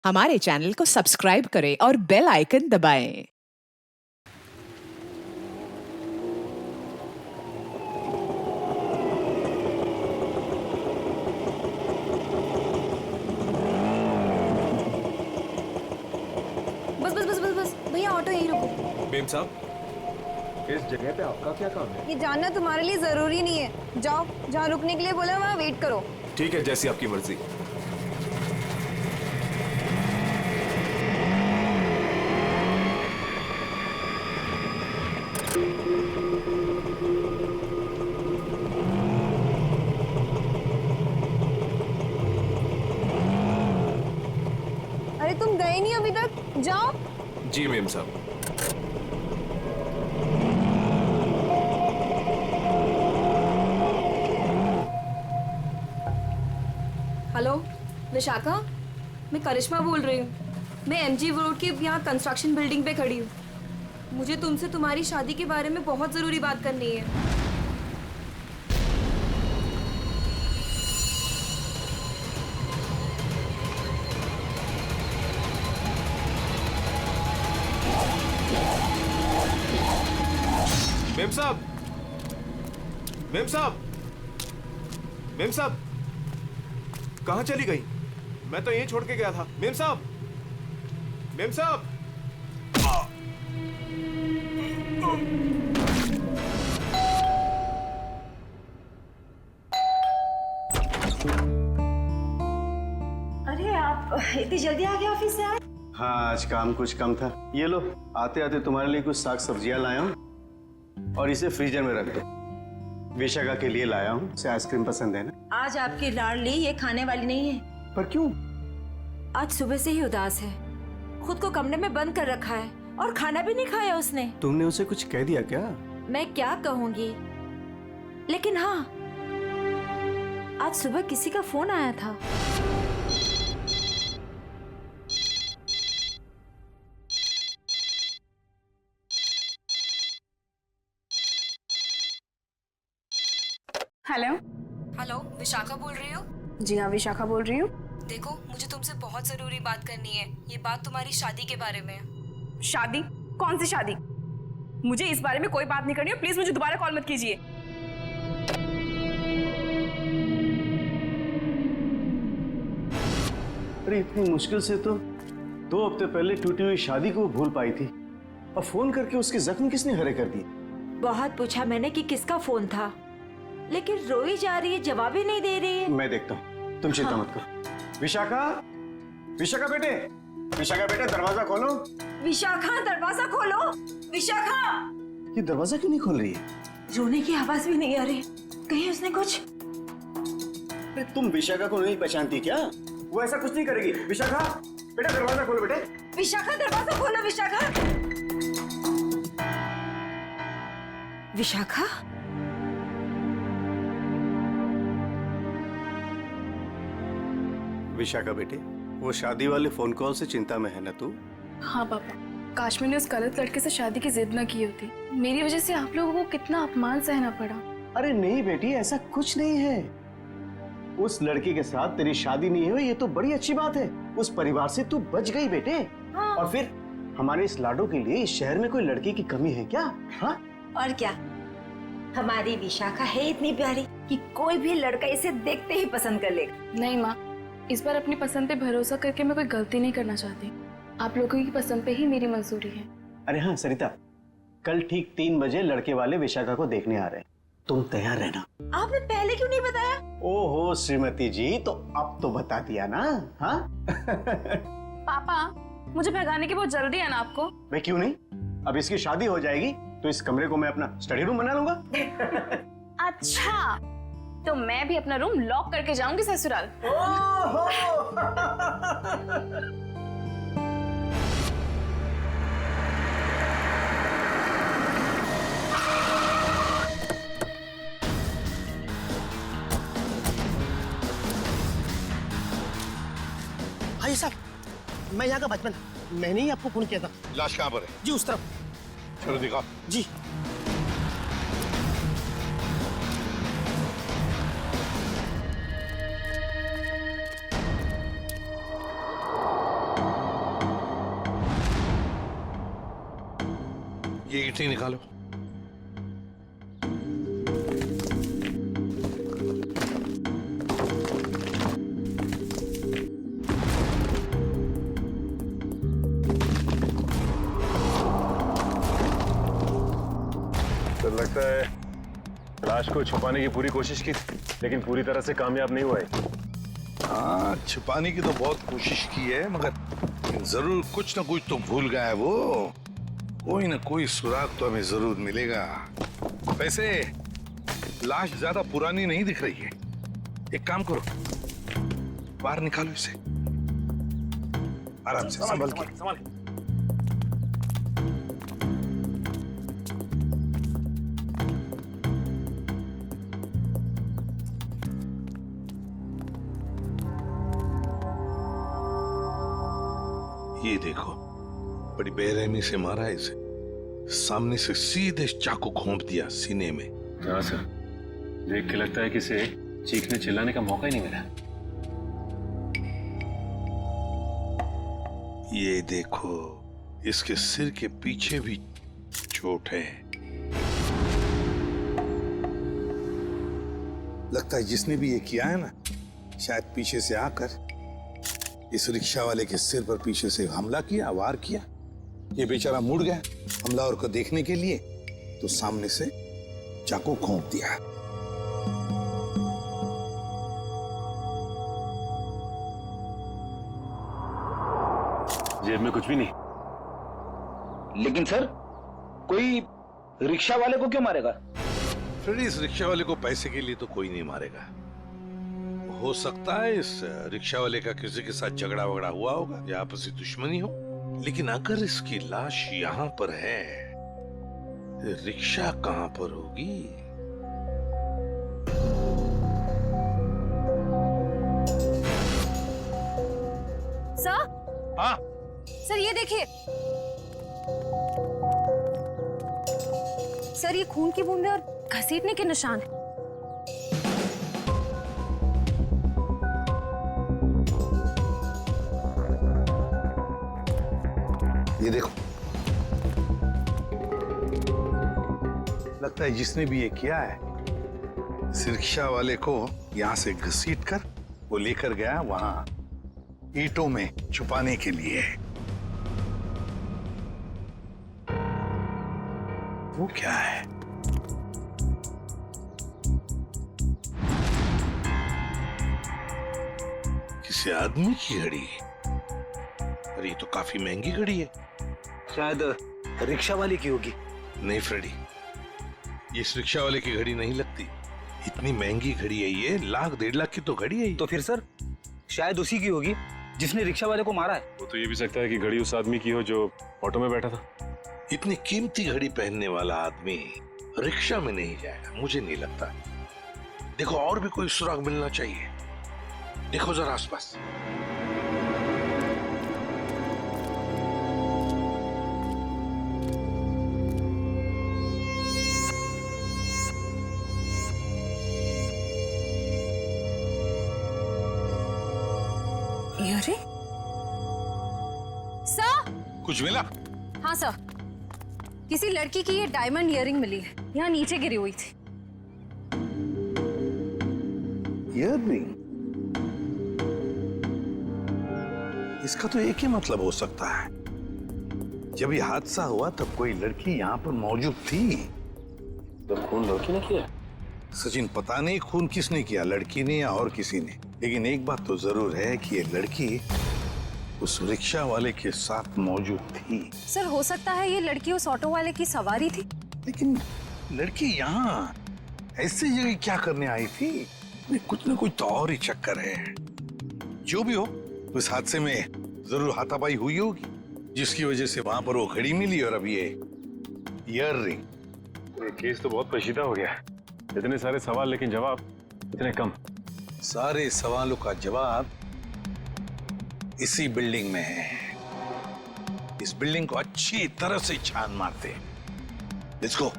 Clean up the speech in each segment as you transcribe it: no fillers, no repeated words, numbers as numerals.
हमारे चैनल को सब्सक्राइब करें और बेल आइकन दबाएं। बस बस बस बस बस भैया ऑटो यहीं रोको। मेम साहब, इस जगह पे आपका क्या काम है? ये जानना तुम्हारे लिए जरूरी नहीं है। जाओ, जहाँ रुकने के लिए बोला वहाँ वेट करो। ठीक है, जैसी आपकी मर्जी। अरे तुम गए नहीं अभी तक, जाओ। जी मेम साहब। हेलो विशाखा, मैं करिश्मा बोल रही हूँ। मैं एमजी रोड के यहाँ कंस्ट्रक्शन बिल्डिंग पे खड़ी हूँ। मुझे तुमसे तुम्हारी शादी के बारे में बहुत ज़रूरी बात करनी है। मेम साहब, मेम साहब, मेम साहब, कहाँ चली गई? मैं तो यहीं छोड़ के गया था। मेम साहब, मेम साहब। अरे आप इतनी जल्दी आ गए ऑफिस से? हाँ, आज काम कुछ कम था। ये लो, आते आते तुम्हारे लिए कुछ साग सब्जियां लाया हूँ और इसे फ्रीजर में रख दो। विशाखा के लिए लाया हूँ, उसे आइसक्रीम पसंद है ना? आज आपकी लाडली ये खाने वाली नहीं है। पर क्यों? आज सुबह से ही उदास है, खुद को कमरे में बंद कर रखा है और खाना भी नहीं खाया उसने। तुमने उसे कुछ कह दिया क्या? मैं क्या कहूँगी, लेकिन हाँ, आज सुबह किसी का फोन आया था। हेलो। हेलो, विशाखा बोल रही हो? जी हाँ, विशाखा बोल रही हूँ। देखो, मुझे तुमसे बहुत ज़रूरी बात करनी है। ये बात तुम्हारी शादी के बारे में है। शादी? कौन सी शादी? मुझे इस बारे में कोई बात नहीं करनी है। प्लीज मुझे दोबारा कॉल मत कीजिए। अरे इतनी मुश्किल से तो 2 हफ्ते पहले टूटी हुई शादी को भूल पाई थी, और फोन करके उसके जख्म किसने हरे कर दिए? बहुत पूछा मैंने कि किसका फोन था, लेकिन रोई जा रही है, जवाब ही नहीं दे रही है। मैं देखता हूँ, तुम चिंता मत करो। विशाखा, विशाखा बेटे, विशाखा बेटे, दरवाजा खोलो। विशाखा, दरवाजा खोलो। विशाखा! ये दरवाजा क्यों नहीं खोल रही है? रोने की आवाज भी नहीं आ रही। कहीं उसने कुछ? अरे तुम विशाखा को नहीं पहचानती क्या? वो ऐसा कुछ नहीं करेगी। विशाखा बेटा, दरवाजा खोलो बेटे। विशाखा, दरवाजा खोलो। विशाखा! विशाखा? विशाखा बेटे, वो शादी वाले फोन कॉल से चिंता में है ना तू? हाँ पापा, काश मैंने उस गलत लड़के से शादी की जिद न की होती। मेरी वजह से आप लोगों को कितना अपमान सहना पड़ा। अरे नहीं बेटी, ऐसा कुछ नहीं है। उस लड़की के साथ तेरी शादी नहीं हुई, ये तो बड़ी अच्छी बात है। उस परिवार से तू बच गई बेटे। हाँ। और फिर हमारे इस लाडो के लिए इस शहर में कोई लड़की की कमी है क्या? हाँ? और क्या, हमारी विशाखा है इतनी प्यारी कि कोई भी लड़का इसे देखते ही पसंद कर लेगा। नहीं माँ, इस बार अपनी पसंद पे भरोसा करके मैं कोई गलती नहीं करना चाहती। आप लोगों की पसंद पे ही मेरी मंजूरी है। अरे हाँ सरिता, कल ठीक 3 बजे लड़के वाले विशाखा को देखने आ रहे हैं, तुम तैयार रहना। आपने पहले क्यों नहीं बताया? ओहो श्रीमती जी, तो अब तो बता दिया ना। हाँ? पापा, मुझे भगाने की बहुत जल्दी है ना आपको? मैं क्यों नहीं, अब इसकी शादी हो जाएगी तो इस कमरे को मैं अपना स्टडी रूम बना लूंगा। अच्छा, तो मैं भी अपना रूम लॉक करके जाऊंगी ससुराल। भाई साहब, मैं यहाँ का बचपन, मैंने ही आपको फोन किया था। लाश कहाँ पर है? जी उस तरफ। चलो दिखा। जी। ये ईंटें निकालो। तो लगता है लाश को छुपाने की पूरी कोशिश की, लेकिन पूरी तरह से कामयाब नहीं हुआ है। हाँ, छुपाने की तो बहुत कोशिश की है, मगर जरूर कुछ ना कुछ तो भूल गया है वो। कोई ना कोई सुराग तो हमें जरूर मिलेगा। वैसे लाश ज्यादा पुरानी नहीं दिख रही है। एक काम करो, बाहर निकालो इसे आराम से, संभल के। ये देखो, बड़ी बेरहमी से मारा है इसे। सामने से सीधे चाकू घोंप दिया सीने में। हाँ सर, देख के लगता है कि इसे चीखने चिल्लाने का मौका ही नहीं मिला। ये देखो, इसके सिर के पीछे भी चोट है। लगता है जिसने भी ये किया है ना, शायद पीछे से आकर इस रिक्शा वाले के सिर पर पीछे से हमला किया, वार किया। ये बेचारा मुड़ गया हमलावर को देखने के लिए, तो सामने से चाकू घोंप दिया। जेब में कुछ भी नहीं। लेकिन सर, कोई रिक्शा वाले को क्यों मारेगा? फिर इस रिक्शा वाले को पैसे के लिए तो कोई नहीं मारेगा। हो सकता है इस रिक्शा वाले का किसी के साथ झगड़ा वगड़ा हुआ होगा या आपसी दुश्मनी हो, लेकिन अगर इसकी लाश यहाँ पर है, रिक्शा कहाँ पर होगी? सर, हाँ सर ये देखिए सर, ये खून की बूंदें और घसीटने के निशान हैं। ये देखो, लगता है जिसने भी ये किया है, इस रिक्शा वाले को यहाँ से घसीट कर वो लेकर गया वहां ईंटों में छुपाने के लिए। वो क्या है? किसी आदमी की घड़ी। अरे ये तो काफी महंगी घड़ी है। शायद रिक्शा वाले की होगी। नहीं फ्रेडी, ये इस रिक्शा वाले की घड़ी नहीं लगती। इतनी महंगी घड़ी है ये, 1,00,000-1.5 लाख की तो घड़ी है ये। तो फिर सर, शायद उसी की होगी जिसने रिक्शा वाले को मारा है। वो तो ये भी सकता है कि घड़ी उस आदमी की हो जो ऑटो में बैठा था। इतनी कीमती घड़ी पहनने वाला आदमी रिक्शा में नहीं जाएगा, मुझे नहीं लगता। देखो, और भी कोई सुराग मिलना चाहिए। देखो जरा आसपास। अरे सर, कुछ मिला? हाँ सर, किसी लड़की की ये डायमंड इयररिंग मिली है, यहाँ नीचे गिरी हुई थी। इयररिंग? इसका तो एक ही मतलब हो सकता है, जब ये हादसा हुआ तब कोई लड़की यहाँ पर मौजूद थी। तो खून लड़की ने किया? सचिन, पता नहीं खून किसने किया, लड़की ने या और किसी ने, लेकिन एक बात तो जरूर है कि ये लड़की उस रिक्शा वाले के साथ मौजूद थी। सर, हो सकता है ये लड़की उस ऑटो वाले की सवारी थी। लेकिन लड़की यहाँ ऐसी जगह क्या करने आई थी? कुछ ना कुछ तो और ही चक्कर है। जो भी हो, उस हादसे में जरूर हाथापाई हुई होगी, जिसकी वजह से वहां पर वो घड़ी मिली और अब ये इयररिंग। ये केस तो बहुत पेचीदा हो गया। इतने सारे सवाल लेकिन जवाब इतने कम। सारे सवालों का जवाब इसी बिल्डिंग में है। इस बिल्डिंग को अच्छी तरह से छान मारते हैं। Let's go.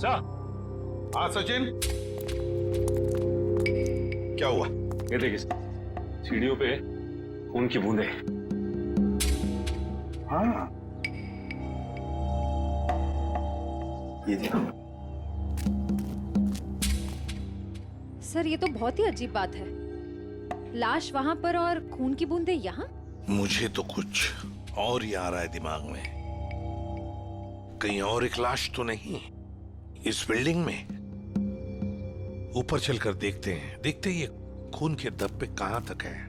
हाँ सचिन, क्या हुआ? ये देखिए सीढ़ियों पे खून की बूंदें। हाँ, ये देखो। सर ये तो बहुत ही अजीब बात है, लाश वहां पर और खून की बूंदें यहाँ। मुझे तो कुछ और ही आ रहा है दिमाग में। कहीं और एक लाश तो नहीं इस बिल्डिंग में? ऊपर चलकर देखते हैं, देखते ये खून के धब्बे कहां तक है।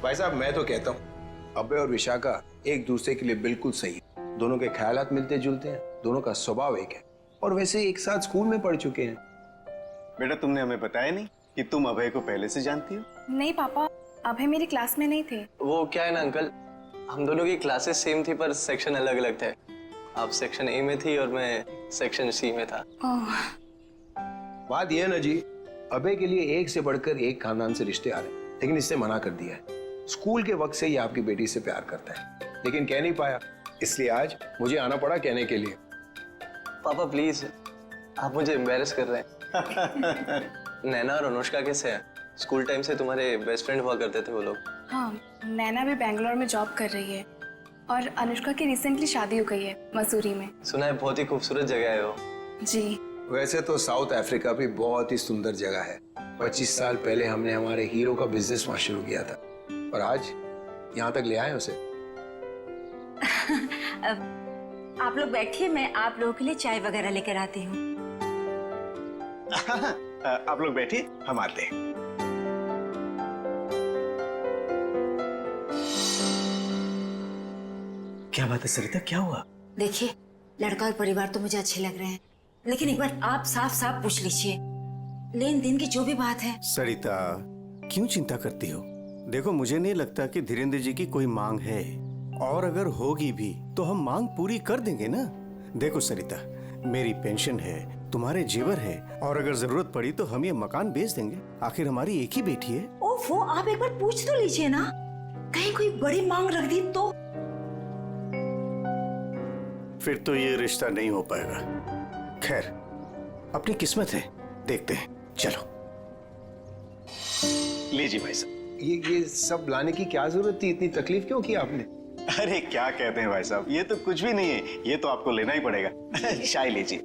भाई साहब मैं तो कहता हूँ अभय और विशाखा एक दूसरे के लिए बिल्कुल सही है। दोनों के ख्यालात मिलते जुलते हैं, दोनों का स्वभाव एक है और वैसे एक साथ स्कूल में पढ़ चुके हैं। बेटा तुमने हमें बताया नहीं कि तुम अभय को पहले से जानती हो? नहीं पापा, अभय मेरी क्लास में नहीं थे। वो क्या है ना अंकल, हम दोनों की क्लासेस सेम थी पर सेक्शन अलग अलग थे। आप सेक्शन ए में थी और मैं सेक्शन सी में था। बात यह है ना जी, अभय के लिए एक से बढ़कर एक खानदान से रिश्ते आ रहे हैं, लेकिन इससे मना कर दिया है। स्कूल के वक्त से ये आपकी बेटी से प्यार करता है, लेकिन कह नहीं पाया, इसलिए आज मुझे आना पड़ा कहने के लिए। पापा प्लीज, आप मुझे एम्बैरेस कर रहे हैं। नैना और अनुष्का कैसे हैं? स्कूल टाइम से तुम्हारे बेस्ट फ्रेंड हुआ करते थे वो लोग। हाँ, नैना भी बेंगलोर में जॉब कर रही है और अनुष्का की रिसेंटली शादी हो गई है मसूरी में। सुना है बहुत ही खूबसूरत जगह है वो। जी। वैसे तो साउथ अफ्रीका भी बहुत ही सुंदर जगह है। 25 साल पहले हमने हमारे हीरो का बिजनेस वहां शुरू किया था और आज यहाँ तक ले आए उसे। आप लोग बैठिए, मैं आप लोगों के लिए चाय वगैरह लेकर आती हूँ। आप लोग बैठिए, हम आते हैं। क्या बात है सरिता, क्या हुआ? देखिए, लड़का और परिवार तो मुझे अच्छे लग रहे हैं, लेकिन एक बार आप साफ साफ पूछ लीजिए, लेन देन की जो भी बात है। सरिता क्यों चिंता करती हो? देखो मुझे नहीं लगता कि धीरेन्द्र जी की कोई मांग है, और अगर होगी भी तो हम मांग पूरी कर देंगे ना। देखो सरिता, मेरी पेंशन है, तुम्हारे जेवर है, और अगर जरूरत पड़ी तो हम ये मकान बेच देंगे। आखिर हमारी एक ही बेटी है। ओफो, आप एक बार पूछ तो लीजिए ना, कहीं कोई बड़ी मांग रख दी तो। फिर तो ये रिश्ता नहीं हो पाएगा। खैर, अपनी किस्मत है, देखते हैं। चलो लीजिए भाई साहब। ये सब लाने की क्या जरूरत थी? इतनी तकलीफ क्यों की आपने? अरे क्या कहते हैं भाई साहब, ये तो कुछ भी नहीं है, ये तो आपको लेना ही पड़ेगा। चाय लीजिए।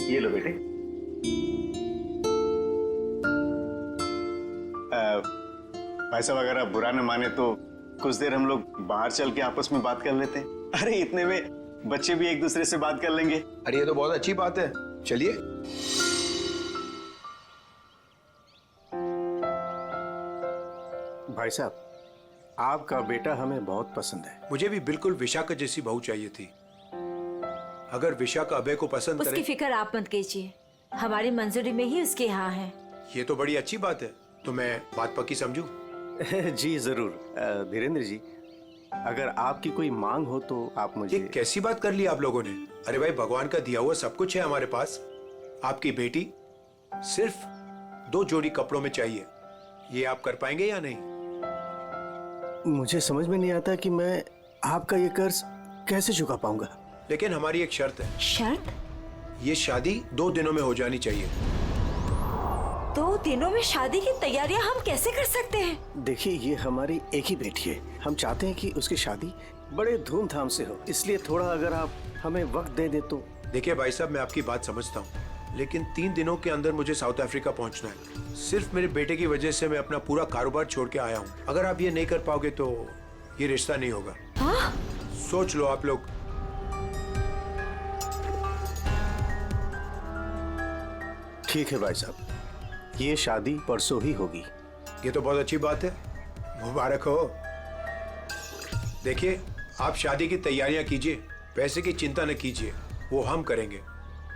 ये लो बेटे। भाई साहब अगर आप बुरा न माने तो कुछ देर हम लोग बाहर चल के आपस में बात कर लेते हैं। अरे इतने में बच्चे भी एक दूसरे से बात कर लेंगे। अरे ये तो बहुत अच्छी बात है, चलिए। भाई साहब, आपका बेटा हमें बहुत पसंद है। मुझे भी बिल्कुल विशाखा जैसी बहू चाहिए थी। अगर विशाखा अभय को पसंद उसकी करे, फिक्र आप मत कीजिए, हमारी मंजूरी में ही उसके यहाँ है। ये तो बड़ी अच्छी बात है, तो मैं बात पक्की समझूं? जी जरूर। धीरेन्द्र जी, अगर आपकी कोई मांग हो तो आप मुझे। ये कैसी बात कर ली आप लोगों ने? अरे भाई, भगवान का दिया हुआ सब कुछ है हमारे पास। आपकी बेटी सिर्फ 2 जोड़ी कपड़ों में चाहिए, ये आप कर पाएंगे या नहीं? मुझे समझ में नहीं आता कि मैं आपका ये कर्ज कैसे चुका पाऊंगा। लेकिन हमारी एक शर्त है। शर्त? ये शादी 2 दिनों में हो जानी चाहिए। 2 दिनों में शादी की तैयारियां हम कैसे कर सकते हैं? देखिए, ये हमारी एक ही बेटी है, हम चाहते हैं कि उसकी शादी बड़े धूमधाम से हो, इसलिए थोड़ा अगर आप हमें वक्त दे दे तो। देखिए भाई साहब, मैं आपकी बात समझता हूँ, लेकिन 3 दिनों के अंदर मुझे साउथ अफ्रीका पहुंचना है। सिर्फ मेरे बेटे की वजह से मैं अपना पूरा कारोबार छोड़ के आया हूँ। अगर आप ये नहीं कर पाओगे तो ये रिश्ता नहीं होगा। हाँ? सोच लो आप लोग। ठीक है भाई साहब, ये शादी परसों ही होगी। ये तो बहुत अच्छी बात है, मुबारक हो। देखिए, आप शादी की तैयारियां कीजिए, पैसे की चिंता न कीजिए, वो हम करेंगे।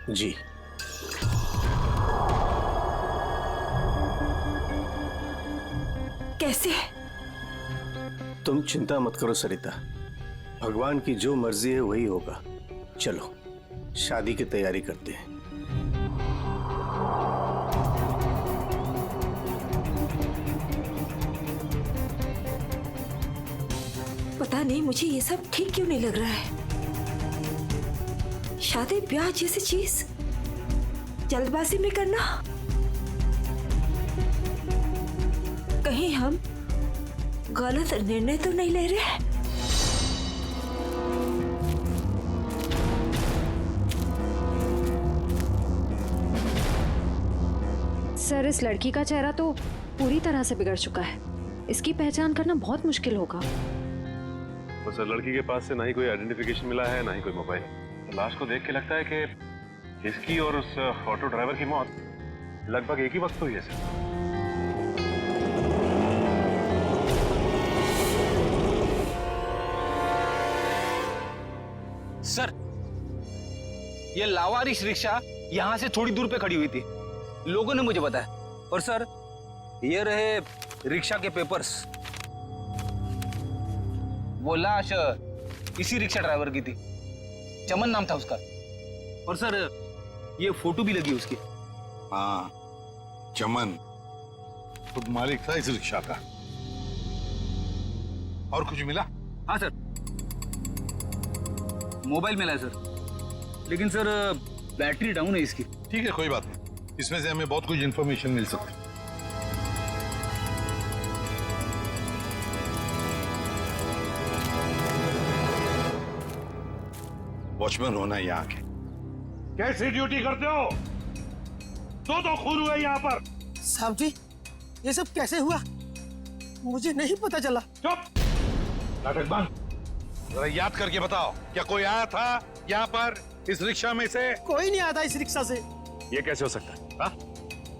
जी। कैसे? तुम चिंता मत करो सरिता, भगवान की जो मर्जी है वही होगा। चलो शादी की तैयारी करते हैं। पता नहीं मुझे ये सब ठीक क्यों नहीं लग रहा है। शादी ब्याह जैसी चीज जल्दबाजी में करना, कहीं हम गलत निर्णय तो नहीं ले रहे? सर, इस लड़की का चेहरा तो पूरी तरह से बिगड़ चुका है। इसकी पहचान करना बहुत मुश्किल होगा। तो सर, लड़की के पास से ना ही कोई आइडेंटिफिकेशन मिला है, ना ही कोई मोबाइल। तो लाश को देख के लगता है कि इसकी और उस ऑटो ड्राइवर की मौत लगभग एक ही वक्त हुई है सर। सर, ये लावारिश रिक्शा यहाँ से थोड़ी दूर पे खड़ी हुई थी, लोगों ने मुझे बताया। और सर, ये रहे रिक्शा के पेपर्स। वो लाश इसी रिक्शा ड्राइवर की थी, चमन नाम था उसका। और सर, ये फोटो भी लगी उसकी। हाँ, चमन खुद मालिक था इस रिक्शा का। और कुछ मिला? हाँ सर, मोबाइल मिला है सर, लेकिन सर बैटरी डाउन है इसकी। ठीक है, कोई बात नहीं, इसमें से हमें बहुत कुछ इंफॉर्मेशन मिल सकती है। वॉचमैन होना यहाँ के। कैसी ड्यूटी करते हो? दो खून हुए यहाँ पर। साहब जी, ये सब कैसे हुआ? मुझे नहीं पता चला। चुप, नाटक बंद। जरा याद करके बताओ, क्या कोई आया था यहाँ पर इस रिक्शा में से? कोई नहीं आया था इस रिक्शा से। ये कैसे हो सकता है? हाँ?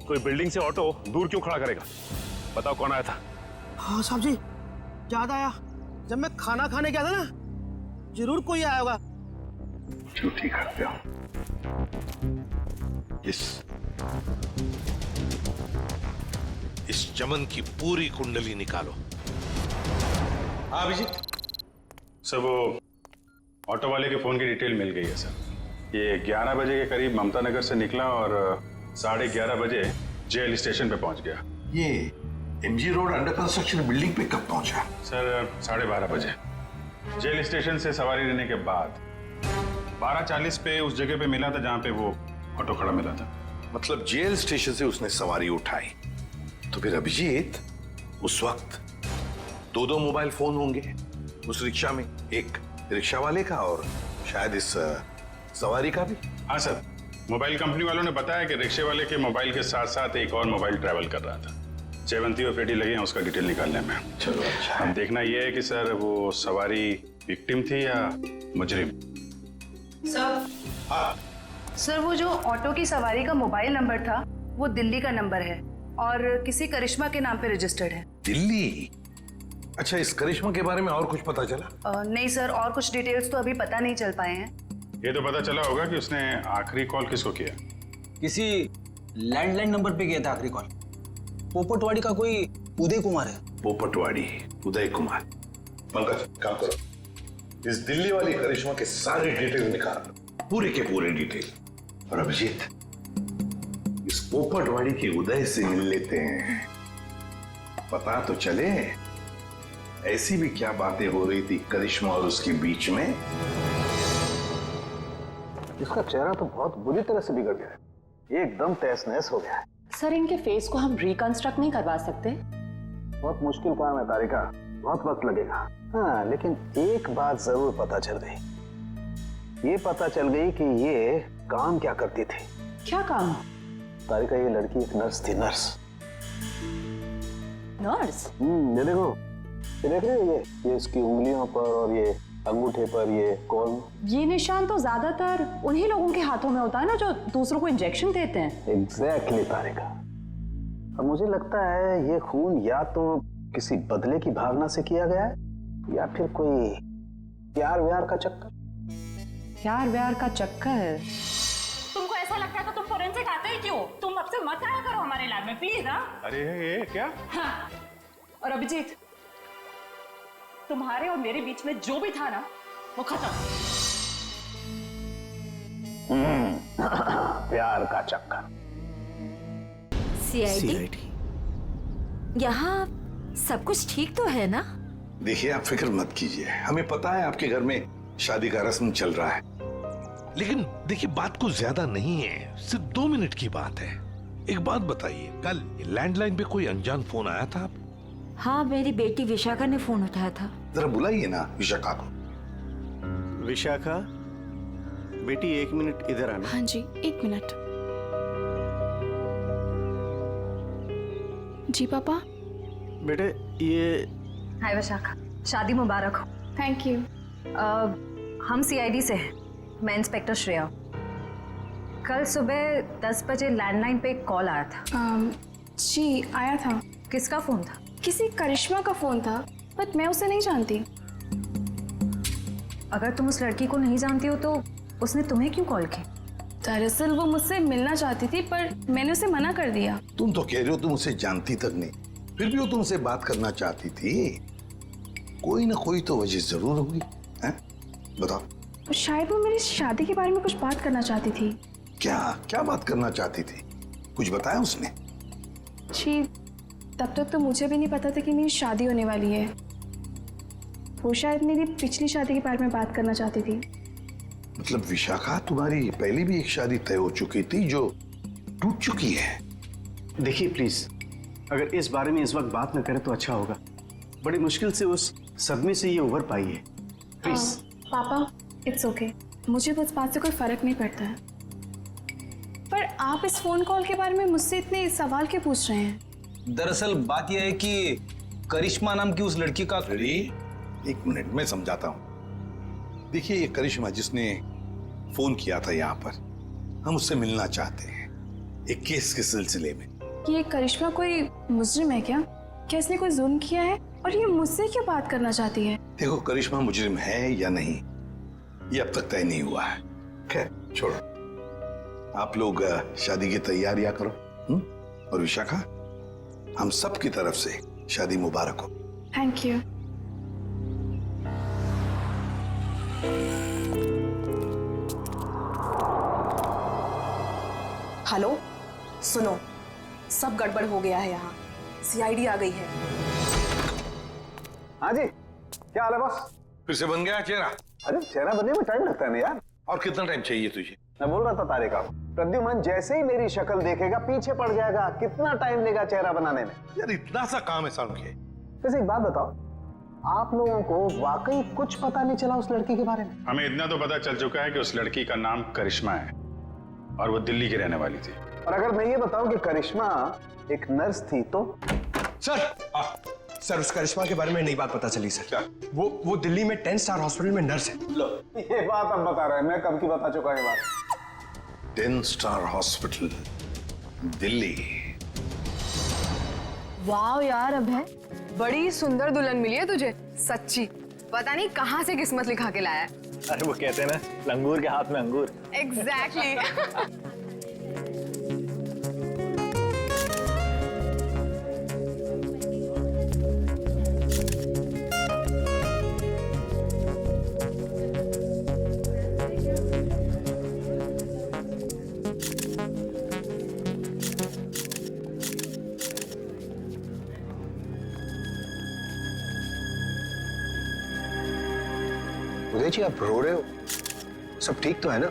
कोई बिल्डिंग से ऑटो दूर क्यों खड़ा करेगा? बताओ कौन आया था? हाँ साहब जी, याद आया, जब मैं खाना खाने गया था ना, जरूर कोई आया होगा। झूठी करते हो। इस चमन की पूरी कुंडली निकालो। हाँ अभिजीत सर, वो ऑटो वाले के फोन की डिटेल मिल गई है सर। ये 11 बजे के करीब ममता नगर से निकला और 11:30 बजे जेल स्टेशन पे पहुंच गया। ये MG road under construction building पे कब पहुंचा? सर 12:30 बजे। जेल स्टेशन से सवारी लेने के बाद 12:40 पे उस जगह पे मिला था जहां पे वो ऑटो खड़ा मिला था। मतलब जेल स्टेशन से उसने सवारी उठाई, तो फिर अभिजीत उस वक्त दो मोबाइल फोन होंगे उस रिक्शा में, एक रिक्शा वाले का और शायद इस सवारी का भी। हाँ सर, मोबाइल कंपनी वालों ने बताया कि रिक्शे वाले के मोबाइल के साथ साथ एक और मोबाइल ट्रैवल कर रहा था। जयवंती और पेटी लगे हैं उसका डिटेल निकालने में। चलो अच्छा। अब देखना यह है कि सर वो सवारी विक्टिम थी या मुजरिम। सर, हाँ सर, वो जो ऑटो की सवारी का मोबाइल नंबर था वो दिल्ली का नंबर है और किसी करिश्मा के नाम पे रजिस्टर्ड है। दिल्ली? अच्छा, इस करिश्मा के बारे में और कुछ पता चला? नहीं सर, और कुछ डिटेल्स तो अभी पता नहीं चल पाए हैं। ये तो पता चला होगा कि उसने आखिरी कॉल किसको किया। किसी लैंडलाइन नंबर पे किया था आखिरी कॉल। पोपटवाड़ी का कोई उदय कुमार है। पोपटवाड़ी उदय कुमार। पंकज काम करो, इस दिल्ली वाली करिश्मा के सारे डिटेल निकाल, पूरे के पूरे डिटेल। और अभिजीत, इस पोपटवाड़ी के उदय से मिल लेते हैं, पता तो चले ऐसी भी क्या बातें हो रही थी करिश्मा और उसके बीच में। इसका चेहरा तो बहुत बुरी तरह से बिगड़ गया है, एकदम तहस नहस हो गया है। सर, इनके फेस को हम रिकंस्ट्रक्ट नहीं करवा सकते? बहुत मुश्किल काम है तारिका, बहुत वक्त लगेगा। हाँ, लेकिन एक बात जरूर पता चल गई। ये पता चल गई कि ये काम क्या करती थी। क्या काम? तारिका, ये लड़की एक नर्स थी। नर्स? ये देखो, ये देख रहे हो, ये इसकी उंगलियों पर और ये अंगूठे पर ये कौन? ये निशान तो ज्यादातर उन्हीं लोगों के हाथों में होता है ना जो दूसरों को इंजेक्शन देते हैं। एग्जैक्टली तारिका। अब मुझे लगता है ये खून या तो किसी बदले की भावना से किया गया है या फिर कोई प्यार व्यार का चक्कर? प्यार व्यार का चक्कर? तुमको ऐसा लगता है तो तुम फोरेंसिक आते ही क्यों? तुम अब से मत आया करो हमारे लैब में प्लीज। ना अरे ये क्या? हाँ। और अभिजीत, तुम्हारे और मेरे बीच में जो भी था ना वो खत्म। प्यार का चक्कर। सीआईडी, यहाँ सब कुछ ठीक तो है ना? देखिए आप फिक्र मत कीजिए, हमें पता है आपके घर में शादी का रस्म चल रहा है। लेकिन देखिए बात कुछ ज्यादा नहीं है, सिर्फ 2 मिनट की बात है। एक बात बताइए, कल लैंडलाइन पे कोई अनजान फोन आया था? हाँ, मेरी बेटी विशाखा ने फोन उठाया था। जरा बुलाइए ना विशाखा को। विशाखा बेटी 1 मिनट इधर आना। हाँ जी, 1 मिनट। जी पापा। बेटे ये हाय विशाखा, शादी मुबारक हो। Thank you. हम सीआईडी से हैं, मैं इंस्पेक्टर श्रेया। कल सुबह 10 बजे लैंडलाइन पे एक कॉल आया था। जी आया था। किसका फोन था? किसी करिश्मा का फोन था, बट मैं उसे नहीं जानती। अगर तुम उस लड़की को नहीं जानती हो तो उसने तुम्हें क्यों कॉल की? दरअसल वो मुझसे मिलना चाहती थी, पर मैंने उसे मना कर दिया। तुम तो कह रहे हो तुम उसे जानती तक नहीं, फिर भी वो तुमसे बात करना चाहती थी। कोई ना कोई तो वजह जरूर होगी, हैं? बताओ। शायद वो मेरी शादी के बारे में कुछ बात करना चाहती थी। क्या क्या बात करना चाहती थी? कुछ बताया उसने? जी, तब तक तो मुझे भी नहीं पता था कि मेरी शादी होने वाली है। वो शायद मेरी पिछली शादी के बारे में बात करना चाहती थी। मतलब विशाखा, तुम्हारी पहले भी एक शादी तय हो चुकी थी जो टूट चुकी है। देखिए प्लीज, अगर इस बारे में इस वक्त बात न करें तो अच्छा होगा। बड़ी मुश्किल से उस सदमे से ये उभर पाई है। प्लीज। पापा, इट्स ओके, मुझे उस बात से कोई फर्क नहीं पड़ता है। पर आप इस फोन कॉल के बारे में मुझसे इतने सवाल क्यों पूछ रहे हैं? दरअसल बात यह है कि करिश्मा नाम की उस लड़की का। एक मिनट में समझाता हूँ। देखिए ये करिश्मा जिसने फोन किया था यहाँ पर, हम उससे मिलना चाहते हैं एक केस के सिलसिले में। ये करिश्मा कोई मुजरिम है क्या? क्या इसने कोई जुल्म किया है और ये मुझसे क्यों बात करना चाहती है? देखो करिश्मा मुजरिम है या नहीं ये अब तक तय नहीं हुआ है। खैर छोड़ो, आप लोग शादी की तैयारियां करो। और विशाखा, हम सब की तरफ से शादी मुबारक हो। Thank you. हेलो, सुनो, सब गड़बड़ हो गया है यहाँ। सीआईडी आ गई है। हाँ जी, क्या हाल है बॉस? फिर से बन गया चेहरा? अरे चेहरा बनने में टाइम लगता है ना यार। और कितना टाइम चाहिए तुझे? मैं बोल रहा था तारिका, प्रद्युमन जैसे ही मेरी शक्ल देखेगा पीछे पड़ जाएगा। कितना टाइम लेगा चेहरा बनाने में? यार इतना सा काम है साउंड के। वैसे एक बात बताओ, आप लोगों को वाकई कुछ पता नहीं चला उस लड़की के बारे में? हमें इतना तो पता चल चुका है कि उस लड़की का नाम करिश्मा है और वो दिल्ली की रहने वाली थी। और अगर मैं ये बताऊं कि करिश्मा एक नर्स थी तो? सर उस करिश्मा के बारे में नई बात पता चली सर। क्या? वो दिल्ली में 10 स्टार हॉस्पिटल में नर्स है। लो, ये बात अब बता रहे हैं, मैं कब की बता चुका ये बात। 10 स्टार हॉस्पिटल दिल्ली। वाह यार अभय, बड़ी सुंदर दुल्हन मिली है तुझे, सच्ची। पता नहीं कहाँ से किस्मत लिखा के लाया है। अरे वो कहते हैं ना, लंगूर के हाथ में अंगूर। एग्जैक्टली। उदय जी आप रो रहे हो, सब ठीक तो है ना?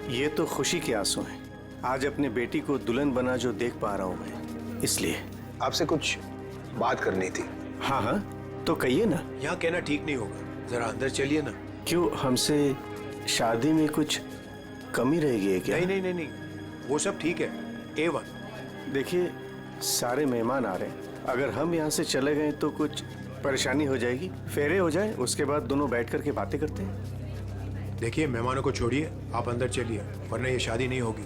ये तो खुशी के आंसू हैं। आज अपने बेटी को दुल्हन बना जो देख पा रहा हूं मैं, इसलिए। आपसे कुछ बात करनी थी। हाँ हाँ, तो कहिए ना। यहाँ कहना ठीक नहीं होगा, जरा अंदर चलिए ना। क्यों, हमसे शादी में कुछ कमी रहेगी है क्या? नहीं नहीं नहीं नहीं, वो सब ठीक है, A1। देखिए सारे मेहमान आ रहे हैं, अगर हम यहाँ से चले गए तो कुछ परेशानी हो जाएगी। फेरे हो जाए, उसके बाद दोनों बैठ करके बातें करते हैं। देखिए मेहमानों को छोड़िए, आप अंदर चलिए, वरना ये शादी नहीं होगी।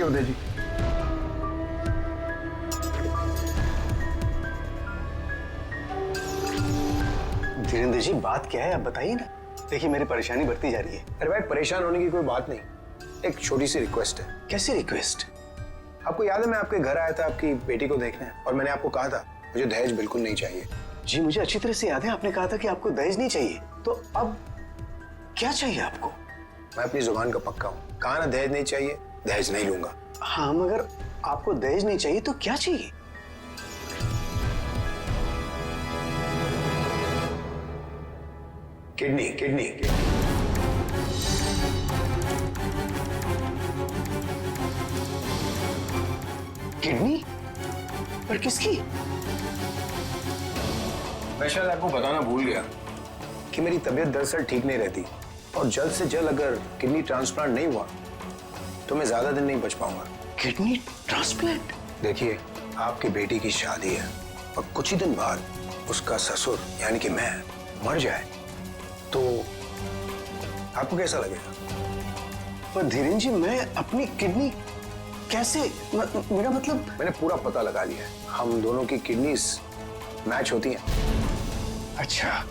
उदय जी। धीरेन्द्र जी, बात क्या है आप बताइए ना। देखिए मेरी परेशानी बढ़ती जा रही है। अरे भाई, परेशान होने की कोई बात नहीं, एक छोटी सी रिक्वेस्ट है। कैसी रिक्वेस्ट? आपको याद है मैं आपके घर आया था आपकी बेटी को देखने, और मैंने आपको कहा था मुझे दहेज बिल्कुल नहीं चाहिए। जी मुझे अच्छी तरह से याद है, आपने कहा था कि आपको दहेज नहीं चाहिए। तो अब क्या चाहिए आपको? मैं अपनी जुबान का पक्का हूँ, कहा ना दहेज नहीं चाहिए, दहेज नहीं लूंगा। हाँ मगर आपको दहेज नहीं चाहिए तो क्या चाहिए? Kidney kidney. किडनी? पर किसकी? मैं शायद आपको बताना भूल गया कि मेरी तबीयत दरअसल ठीक नहीं रहती, और जल्द से जल्द अगर किडनी ट्रांसप्लांट नहीं हुआ तो मैं ज्यादा दिन नहीं बच पाऊंगा। Kidney transplant? देखिए, आपकी बेटी की शादी है और कुछ ही दिन बाद उसका ससुर यानी कि मैं मर जाए तो आपको कैसा लगेगा? पर धीरेन्द्र जी, मैं अपनी किडनी कैसे, मेरा मतलब। मैंने पूरा पता लगा लिया है, हम दोनों की किडनीज मैच होती हैं। अच्छा,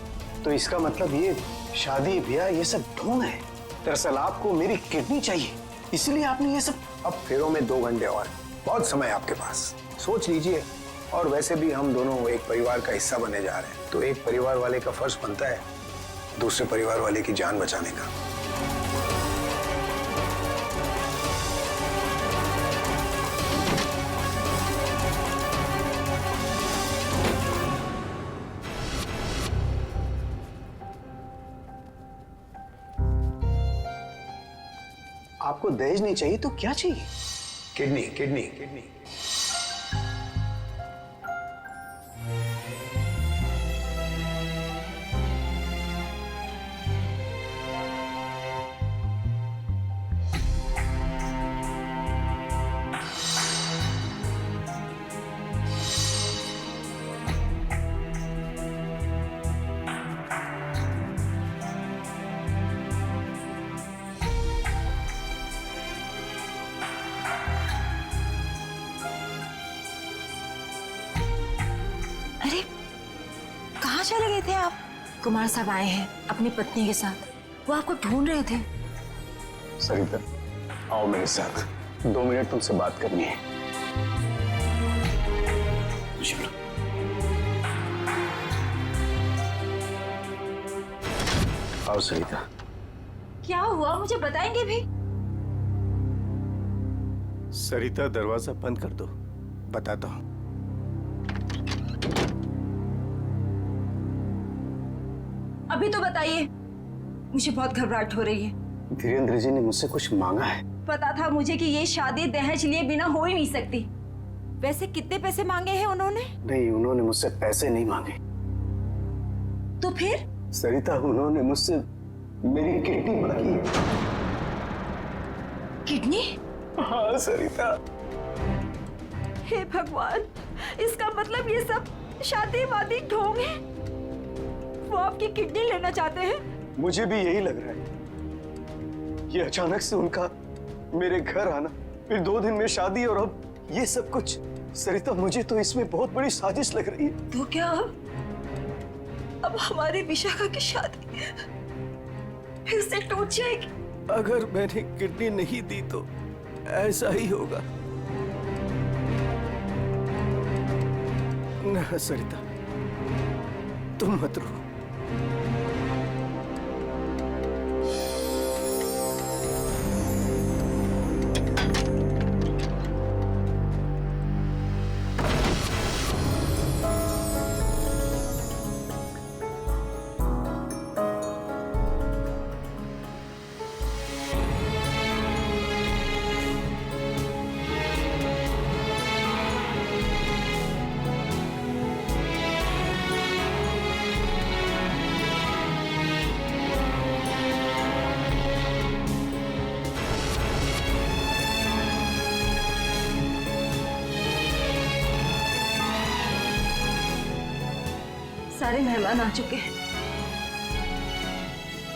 तो इसका मतलब ये शादी ब्याह ये सब ढोंग है। दरअसल आपको मेरी किडनी चाहिए, इसलिए आपने ये सब। अब फेरों में 2 घंटे और, बहुत समय आपके पास, सोच लीजिए। और वैसे भी हम दोनों एक परिवार का हिस्सा बने जा रहे हैं, तो एक परिवार वाले का फर्ज बनता है दूसरे परिवार वाले की जान बचाने का। आपको दहेज नहीं चाहिए तो क्या चाहिए? Kidney kidney kidney. अरे कहाँ चले गए थे आप? कुमार साहब आए हैं अपनी पत्नी के साथ, वो आपको ढूंढ रहे थे। सरिता, आओ मेरे साथ, 2 मिनट तुमसे बात करनी है। चलो। आओ सरिता। क्या हुआ, मुझे बताएंगे भी? सरिता, दरवाजा बंद कर दो, बताता हूं। अभी तो बताइए, मुझे बहुत घबराहट हो रही है। धीरेन्द्र जी ने मुझसे कुछ मांगा है। पता था मुझे कि ये शादी दहेज लिए बिना हो ही नहीं सकती। वैसे कितने पैसे मांगे हैं उन्होंने? नहीं, उन्होंने मुझसे पैसे नहीं मांगे। तो फिर? सरिता, उन्होंने मुझसे मेरी किडनी मांगी है। किडनी? हाँ सरिता। हे भगवान, इसका मतलब ये सब शादी वादी ढोंग है। वो आपकी किडनी लेना चाहते हैं? मुझे भी यही लग रहा है। ये अचानक से उनका मेरे घर आना, फिर 2 दिन में शादी, और अब ये सब कुछ। सरिता, मुझे तो इसमें बहुत बड़ी साजिश लग रही है। तो क्या अब हमारी विशाखा की शादी फिर से टूट जाएगी? अगर मैंने किडनी नहीं दी तो ऐसा ही होगा। ना सरिता, तुम मत रो। सारे मेहमान आ चुके हैं,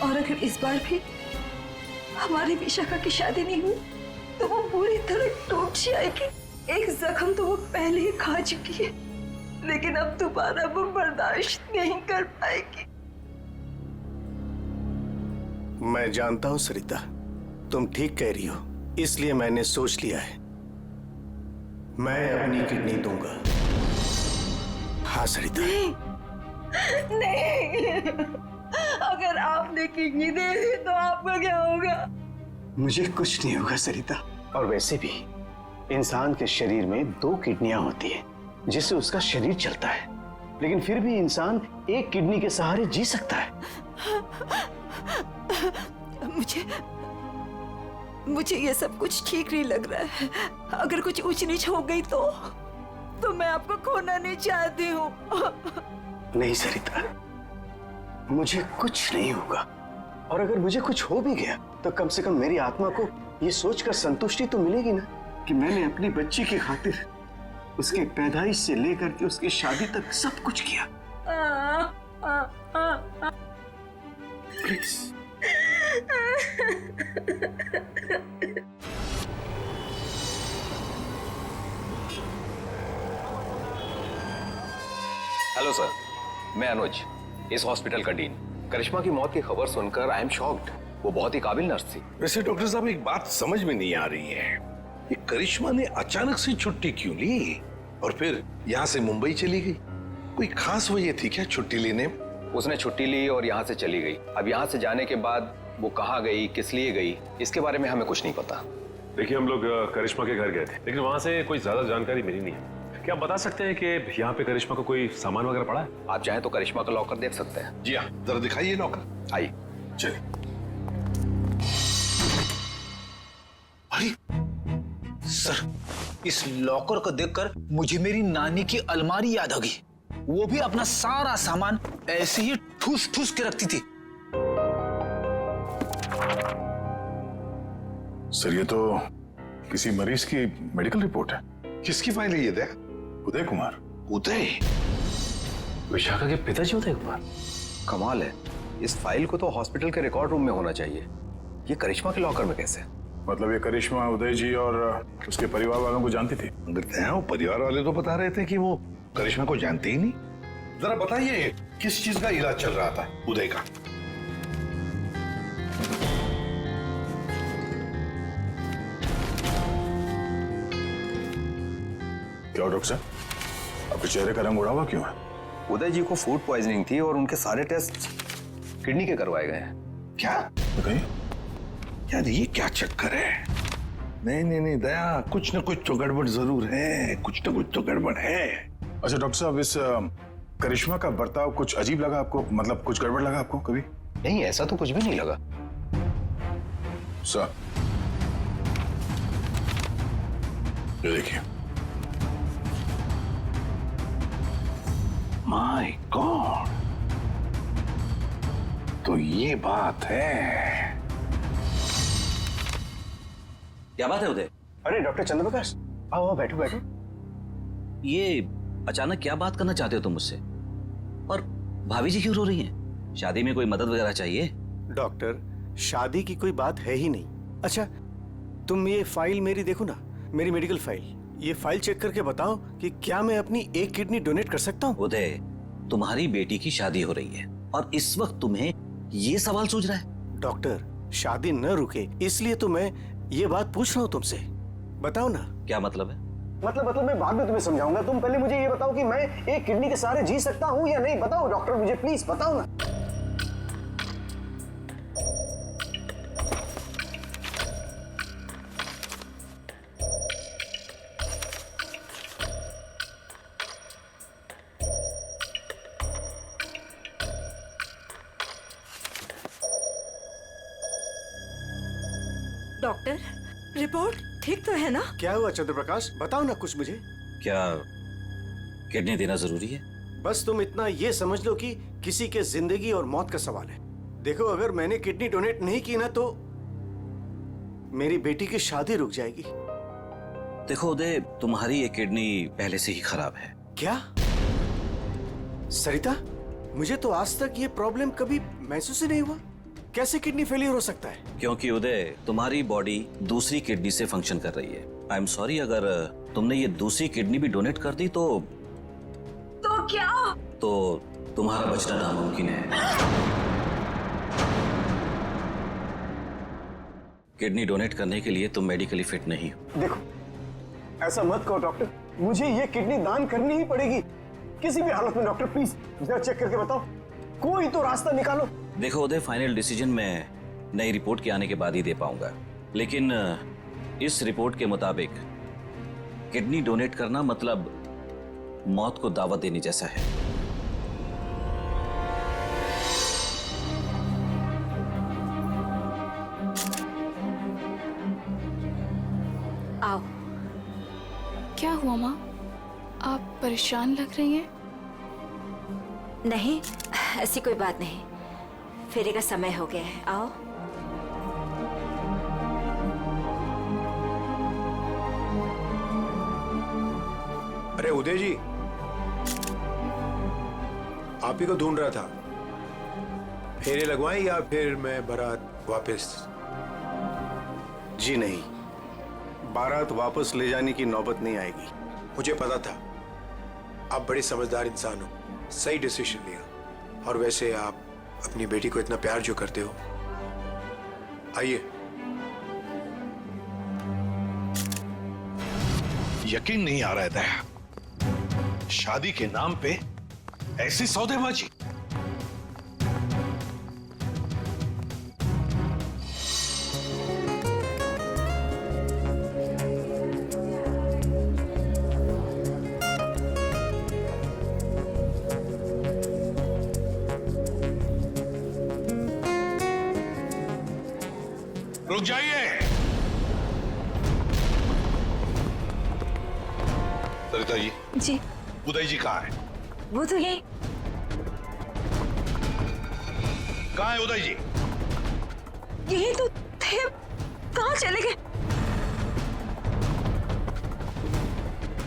और अगर इस बार भी हमारी विशाखा की शादी नहीं हुई तो वो पूरी तरह टूट जाएगी। एक जख्म तो वो पहले ही खा चुकी है, लेकिन अब दोबारा वो बर्दाश्त नहीं कर पाएगी। मैं जानता हूं सरिता, तुम ठीक कह रही हो, इसलिए मैंने सोच लिया है, मैं अपनी किडनी दूंगा। हाँ सरिता। नहीं, अगर आपने किडनी दे दी तो आपका क्या होगा? मुझे कुछ नहीं होगा सरिता। और वैसे भी इंसान के शरीर में 2 किडनियां होती हैं, जिससे उसका शरीर चलता है, लेकिन फिर भी इंसान एक किडनी के सहारे जी सकता है। मुझे ये सब कुछ ठीक नहीं लग रहा है। अगर कुछ ऊंच नीच हो गई तो मैं आपको खोना नहीं चाहती हूँ। नहीं सरिता, मुझे कुछ नहीं होगा, और अगर मुझे कुछ हो भी गया तो कम से कम मेरी आत्मा को ये सोचकर संतुष्टि तो मिलेगी ना कि मैंने अपनी बच्ची की खातिर उसके पैदाइश से लेकर के उसकी शादी तक सब कुछ किया। प्लीज। हेलो सर, मैं अनुज, इस हॉस्पिटल का डीन। करिश्मा की मौत की खबर सुनकर आई एम शॉक्ड। वो बहुत ही काबिल नर्स थी। वैसे डॉक्टर साहब, एक बात समझ में नहीं आ रही है, ये करिश्मा ने अचानक से छुट्टी क्यों ली और फिर यहाँ से मुंबई चली गई? कोई खास वजह थी क्या छुट्टी लेने में? उसने छुट्टी ली और यहाँ से चली गई। अब यहाँ से जाने के बाद वो कहाँ गई, किस लिए गई, इसके बारे में हमें कुछ नहीं पता। देखिए, हम लोग करिश्मा के घर गए थे, लेकिन वहाँ से कोई ज्यादा जानकारी मिली नहीं है। क्या आप बता सकते हैं कि यहाँ पे करिश्मा को कोई सामान वगैरह पड़ा है? आप चाहें तो करिश्मा का लॉकर देख सकते हैं। जी हाँ, जरा दिखाइए लॉकर। आइए। चलिए। अरे सर, इस लॉकर को देखकर मुझे मेरी नानी की अलमारी याद आ गई। वो भी अपना सारा सामान ऐसे ही ठूस ठूस के रखती थी। सर, ये तो किसी मरीज की मेडिकल रिपोर्ट है। किसकी फाइल है ये? दे उदय कुमार। उदय? विशाखा के पिताजी उदय कुमार? कमाल है, इस फाइल को तो हॉस्पिटल के रिकॉर्ड रूम में होना चाहिए। ये करिश्मा के लॉकर में कैसे? मतलब ये करिश्मा उदय जी और उसके परिवार वालों को जानती थी? वो परिवार वाले तो बता रहे थे कि वो करिश्मा को जानते ही नहीं। जरा बताइए, किस चीज का इलाज चल रहा था उदय का? क्या डॉक्टर साहब, आपके चेहरे का रंग उड़ा हुआ क्यों है? उदय जी को फूड पॉइजनिंग थी और उनके सारे टेस्ट किडनी के करवाए गए हैं। क्या? यार ये क्या चक्कर है? नहीं नहीं नहीं दया, कुछ न कुछ तो गड़बड़ जरूर है, कुछ न कुछ तो गड़बड़ है। अच्छा डॉक्टर साहब, इस करिश्मा का बर्ताव कुछ अजीब लगा आपको? मतलब कुछ गड़बड़ लगा आपको कभी? नहीं, ऐसा तो कुछ भी नहीं लगा। सर, ये देखिए। माय गॉड, तो ये बात है। क्या बात है उदय? अरे डॉक्टर चंद्रप्रकाश, आओ बैठो बैठो। ये अचानक क्या बात करना चाहते हो तुम मुझसे? और भाभी जी क्यों रो रही हैं? शादी में कोई मदद वगैरह चाहिए? डॉक्टर, शादी की कोई बात है ही नहीं। अच्छा, तुम ये फाइल मेरी देखो ना, मेरी मेडिकल फाइल। ये फाइल चेक करके बताओ कि क्या मैं अपनी एक किडनी डोनेट कर सकता हूँ? उदय, तुम्हारी बेटी की शादी हो रही है और इस वक्त तुम्हें ये सवाल सूझ रहा है? डॉक्टर, शादी न रुके इसलिए तो मैं ये बात पूछ रहा हूँ तुमसे। बताओ ना। क्या मतलब है? मतलब मैं बाद में तुम्हें समझाऊंगा। तुम पहले मुझे ये बताओ कि मैं एक किडनी के सहारे जी सकता हूँ या नहीं। बताओ डॉक्टर, मुझे प्लीज बताओ ना। डॉक्टर, रिपोर्ट ठीक तो है ना? क्या हुआ चंद्रप्रकाश, बताओ ना कुछ मुझे। क्या किडनी देना जरूरी है? बस तुम इतना ये समझ लो कि किसी के जिंदगी और मौत का सवाल है। देखो, अगर मैंने किडनी डोनेट नहीं की ना तो मेरी बेटी की शादी रुक जाएगी। देखो उदय, तुम्हारी ये किडनी पहले से ही खराब है। क्या? सरिता, मुझे तो आज तक ये प्रॉब्लम कभी महसूस ही नहीं हुआ। कैसे किडनी फेलियर हो सकता है? क्योंकि उदय, तुम्हारी बॉडी दूसरी किडनी से फंक्शन कर रही है। आई एम सॉरी, अगर तुमने ये दूसरी किडनी भी डोनेट कर दी तो क्या? तो तुम्हारा बचना नामुमकिन है। किडनी डोनेट करने के लिए तुम मेडिकली फिट नहीं हो। देखो, ऐसा मत कहो डॉक्टर, मुझे ये किडनी दान करनी ही पड़ेगी किसी भी हालत में। डॉक्टर प्लीज जरा चेक करके बताओ, कोई तो रास्ता निकालो। देखो उदय, फाइनल डिसीजन मैं नई रिपोर्ट के आने के बाद ही दे पाऊंगा, लेकिन इस रिपोर्ट के मुताबिक किडनी डोनेट करना मतलब मौत को दावत देने जैसा है। आओ। क्या हुआ माँ? आप परेशान लग रही हैं। नहीं, ऐसी कोई बात नहीं, फेरे का समय हो गया है। आओ। अरे उदय जी, आप ही को ढूंढ रहा था। फेरे लगवाएं या फिर मैं बारात वापस? जी नहीं, बारात वापस ले जाने की नौबत नहीं आएगी। मुझे पता था आप बड़े समझदार इंसान हो, सही डिसीजन लिया। और वैसे आप अपनी बेटी को इतना प्यार जो करते हो, आइए। यकीन नहीं आ रहा है दया, शादी के नाम पे ऐसी सौदेबाजी। रुक जाइए। सरिता जी, उदय जी कहाँ है? वो तो यही। कहाँ है उदय जी? यही तो थे, कहाँ चले गए?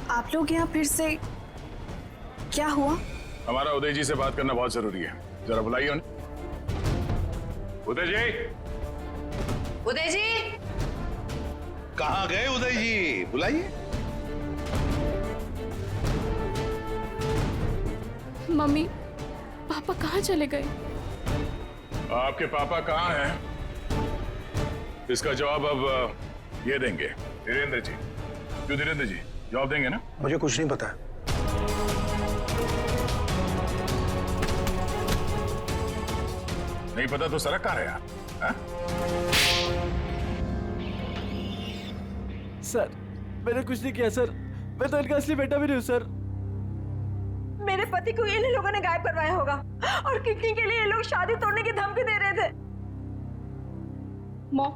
आप लोग यहाँ फिर से, क्या हुआ? हमारा उदय जी से बात करना बहुत जरूरी है, जरा बुलाइए उन्हें। उदय जी! उदय जी! कहाँ गए उदय जी? बुलाइए। मम्मी, पापा कहाँ चले गए? आपके पापा कहाँ हैं? इसका जवाब अब ये देंगे धीरेन्द्र जी। क्यों धीरेन्द्र जी, जवाब देंगे ना? मुझे कुछ नहीं पता। नहीं पता तो सड़क कहाँ है यार? सर, मैंने कुछ नहीं किया सर, मैं तो इनका असली बेटा भी नहीं हूँ सर। मेरे पति को इन लोगों ने गायब करवाया होगा और किडनी के लिए ये लोग शादी तोड़ने की धमकी दे रहे थे। मॉम,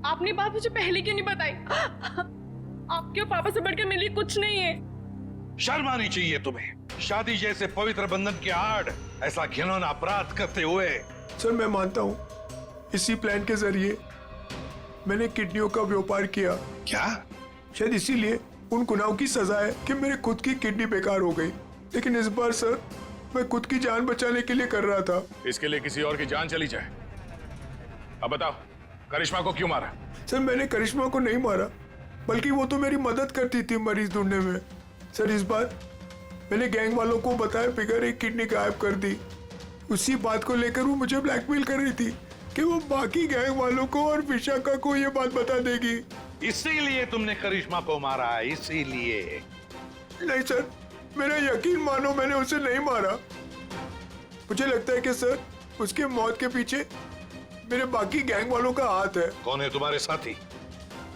आपने बात मुझे पहले क्यों नहीं बताई? आपके और पापा से बढ़कर मेरे लिए कुछ नहीं है। शर्म आनी चाहिए तुम्हें, शादी जैसे पवित्र बंधन के आड़ ऐसा घिनौना अपराध करते हुए। सर, मैं मानता हूँ इसी प्लान के जरिए मैंने किडनियों का व्यापार किया। क्या? शायद इसीलिए उन गुनाहों की सजा है कि मेरे खुद की किडनी बेकार हो गई। लेकिन इस बार सर, मैं खुद की जान बचाने के लिए कर रहा था। इसके लिए किसी और की जान चली जाए। अब बताओ, करिश्मा को क्यों मारा? सर, मैंने करिश्मा को नहीं मारा, बल्कि वो तो मेरी मदद करती थी मरीज ढूंढने में। सर, इस बार मैंने गैंग वालों को बताया फिगर एक किडनी गायब कर दी। उसी बात को लेकर वो मुझे ब्लैकमेल कर रही थी कि वो बाकी गैंग वालों को और विशाखा को ये बात बता देगी। इसीलिए तुमने करिश्मा को मारा? इसीलिए? नहीं सर, मेरा यकीन मानो, मैंने उसे नहीं मारा। मुझे लगता है कि सर, उसके मौत के पीछे मेरे बाकी गैंग वालों का हाथ है। कौन है तुम्हारे साथी?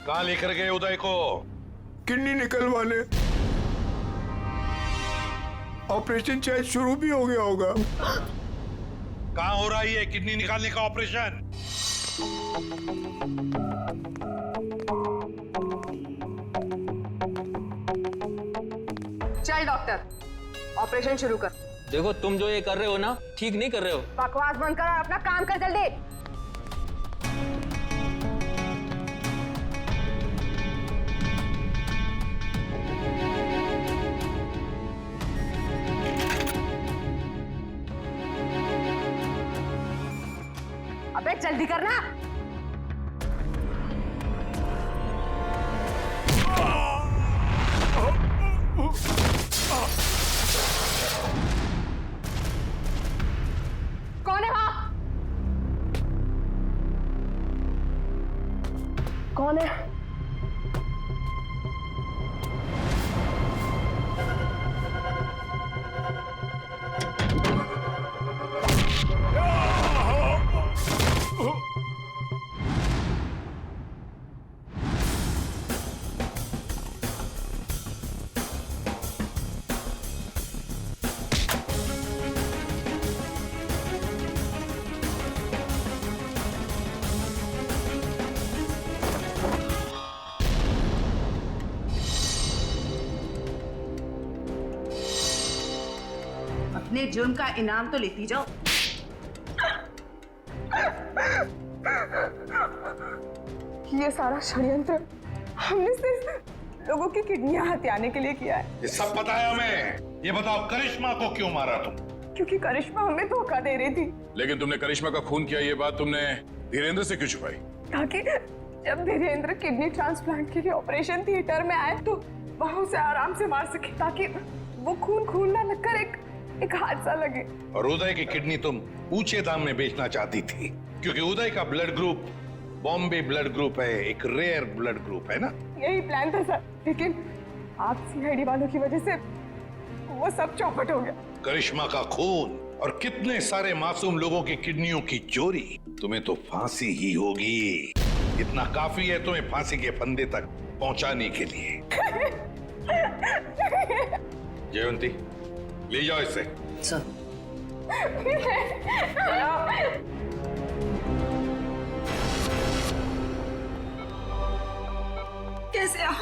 कहाँ लेकर गए उदय को? किडनी निकलवाने। ऑपरेशन शायद शुरू भी हो गया होगा। कहाँ हो रहा है ये किडनी निकालने का ऑपरेशन? चल डॉक्टर, ऑपरेशन शुरू कर। देखो, तुम जो ये कर रहे हो ना, ठीक नहीं कर रहे हो। बकवास बंद कर और अपना काम कर जल्दी। अबे जल्दी करना। कौन है वहां? कौन है? अपने जुर्म का इनाम तो लेती जाओ। ये सारा षड्यंत्र हमने सिर्फ लोगों की किडनियां हथियाने के लिए किया है। ये सब पता है हमें। ये बताओ करिश्मा को क्यों मारा तुम? क्योंकि करिश्मा हमें धोखा दे रही थी। लेकिन तुमने करिश्मा का खून किया, ये बात तुमने धीरेन्द्र से क्यों छुपाई? ताकि जब धीरेन्द्र किडनी ट्रांसप्लांट के लिए ऑपरेशन थिएटर में आए तो वह उसे आराम से मार सके, ताकि वो खून ना लगकर एक हादसा लगे। और उदय की किडनी तुम ऊंचे दाम में बेचना चाहती थी, क्योंकि उदय का blood group Bombay blood group है, एक रेयर ब्लड ग्रुप है ना? यही प्लान था सर, लेकिन आप सीआईडी वालों की वजह से वो सब चौपट हो गया। करिश्मा का खून और कितने सारे मासूम लोगों की किडनियों की चोरी, तुम्हें तो फांसी ही होगी। इतना काफी है तुम्हें फांसी के फंदे तक पहुंचाने के लिए। जयवंती, ले जाओ इसे। सर। कैसे आप?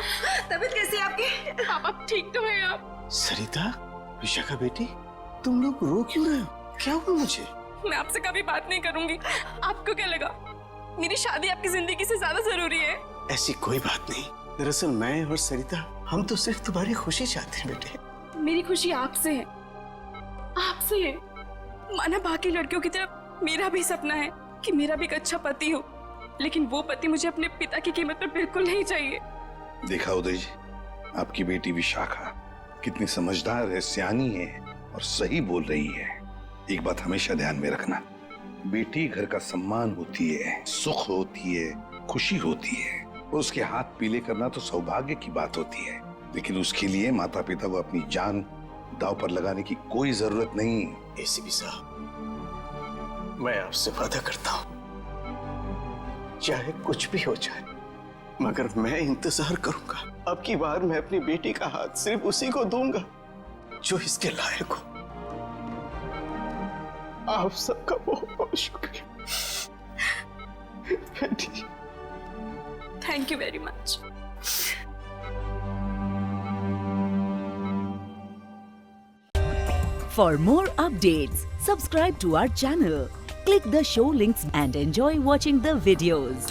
तबीयत कैसी है आपकी? पापा ठीक तो है आप? सरिता, विशाखा बेटी, तुम लोग रो क्यों रहे हो? क्या हुआ मुझे? मैं आपसे कभी बात नहीं करूंगी। आपको क्या लगा मेरी शादी आपकी जिंदगी से ज्यादा जरूरी है? ऐसी कोई बात नहीं। दरअसल मैं और सरिता, हम तो सिर्फ तुम्हारी खुशी चाहते हैं बेटे। मेरी खुशी आपसे है, आपसे है। माना बाकी लड़कियों की तरह मेरा भी सपना है कि मेरा भी एक अच्छा पति हो, लेकिन वो पति मुझे अपने पिता की कीमत पर बिल्कुल नहीं चाहिए। देखा उदय जी, आपकी बेटी विशाखा कितनी समझदार है, सियानी है और सही बोल रही है। एक बात हमेशा ध्यान में रखना, बेटी घर का सम्मान होती है, सुख होती है, खुशी होती है। उसके हाथ पीले करना तो सौभाग्य की बात होती है, लेकिन उसके लिए माता पिता को अपनी जान दांव पर लगाने की कोई जरूरत नहीं। एसीपी साहब, मैं आपसे वादा करता हूं, चाहे कुछ भी हो जाए, मगर मैं इंतजार करूंगा। अब की बार मैं अपनी बेटी का हाथ सिर्फ उसी को दूंगा जो इसके लायक हो। आप सबका बहुत बहुत शुक्रिया बेटी। Thank you very much. For more updates, subscribe to our channel, click the show links and enjoy watching the videos.